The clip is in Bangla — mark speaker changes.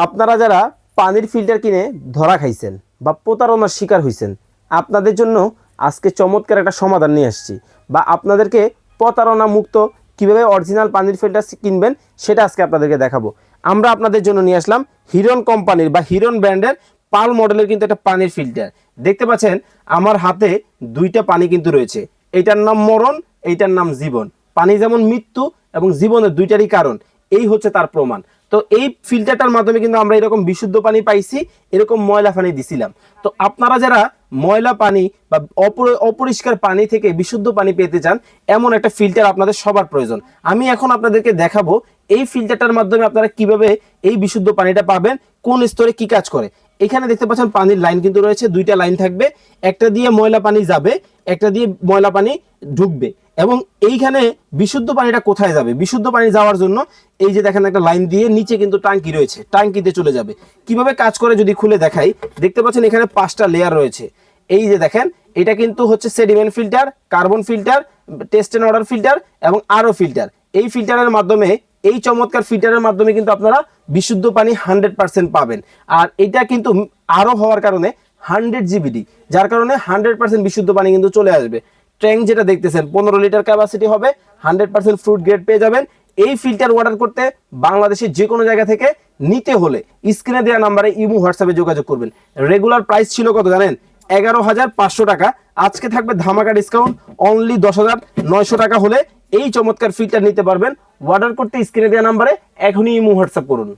Speaker 1: আপনারা যারা পানির ফিল্টার কিনে ধরা খাইছেন বা প্রতারণার শিকার হয়েছেন, আপনাদের জন্য আজকে চমৎকার একটা সমাধান নিয়ে আসছি। বা আপনাদেরকে প্রতারণা মুক্ত কীভাবে অরিজিনাল পানির ফিল্টার কিনবেন সেটা আজকে আপনাদেরকে দেখাবো। আমরা আপনাদের জন্য নিয়ে আসলাম হিরন কোম্পানির বা হিরন ব্র্যান্ডের পাল মডেলের কিন্তু একটা পানির ফিল্টার। দেখতে পাচ্ছেন আমার হাতে দুইটা পানি কিন্তু রয়েছে। এইটার নাম মরণ, এইটার নাম জীবন। পানি যেমন মৃত্যু এবং জীবনের দুইটারই কারণ, এই হচ্ছে তার প্রমাণ। তো এই ফিল্টারটার মাধ্যমে কিন্তু আমরা এরকম বিশুদ্ধ পানি পাইছি, এরকম ময়লা পানি দিছিলাম। তো আপনারা যারা ময়লা পানি বা অপরিষ্কার পানি থেকে বিশুদ্ধ পানি পেতে চান, এমন একটা ফিল্টার আপনাদের সবার প্রয়োজন। আমি এখন আপনাদেরকে দেখাবো এই ফিল্টারটার মাধ্যমে আপনারা কিভাবে এই বিশুদ্ধ পানিটা পাবেন, কোন স্তরে কি কাজ করে। এখানে দেখতে পাচ্ছেন পানির লাইন কিন্তু রয়েছে, দুইটা লাইন থাকবে, একটা দিয়ে ময়লা পানি যাবে, একটা দিয়ে ময়লা পানি ঢুকবে। এবং এইখানে বিশুদ্ধ পানিটা কোথায় যাবে, বিশুদ্ধ পানি যাওয়ার জন্য এই যে দেখেন একটা লাইন দিয়ে নিচে কিন্তু ট্যাঙ্কি রয়েছে, ট্যাঙ্কিতে চলে যাবে। কিভাবে কাজ করে যদি খুলে দেখাই, দেখতে পাচ্ছেন এখানে 5টা লেয়ার রয়েছে। এই যে দেখেন, এটা কিন্তু হচ্ছে sediment filter, carbon filter, test and order filter এবং আরও ফিল্টার। এই ফিল্টারের মাধ্যমে, এই চমৎকার ফিল্টারের মাধ্যমে কিন্তু আপনারা বিশুদ্ধ পানি 100% পাবেন। আর এটা কিন্তু আরও হওয়ার কারণে 100 জিবিডি, যার কারণে 100% বিশুদ্ধ পানি কিন্তু চলে আসবে। ট্যাঙ্ক যেটা দেখতেছেন 15 লিটার ক্যাপাসিটি হবে, 100% ফ্রুট গ্রেড পেয়ে যাবেন। এই ফিল্টার অর্ডার করতে বাংলাদেশের যে কোনো জায়গা থেকে নিতে হলে স্ক্রিনে দেওয়া নাম্বারে ইমো হোয়াটসঅ্যাপে যোগাযোগ করবেন। রেগুলার প্রাইস ছিল কত জানেন? 11,500 টাকা। আজকে থাকবে ধামাকা ডিসকাউন্ট, অনলি 10,900 টাকা হলে এই চমৎকার ফিল্টার নিতে পারবেন। অর্ডার করতে স্ক্রিনে দেওয়া নাম্বারে এখনই ইমো হোয়াটসঅ্যাপ করুন।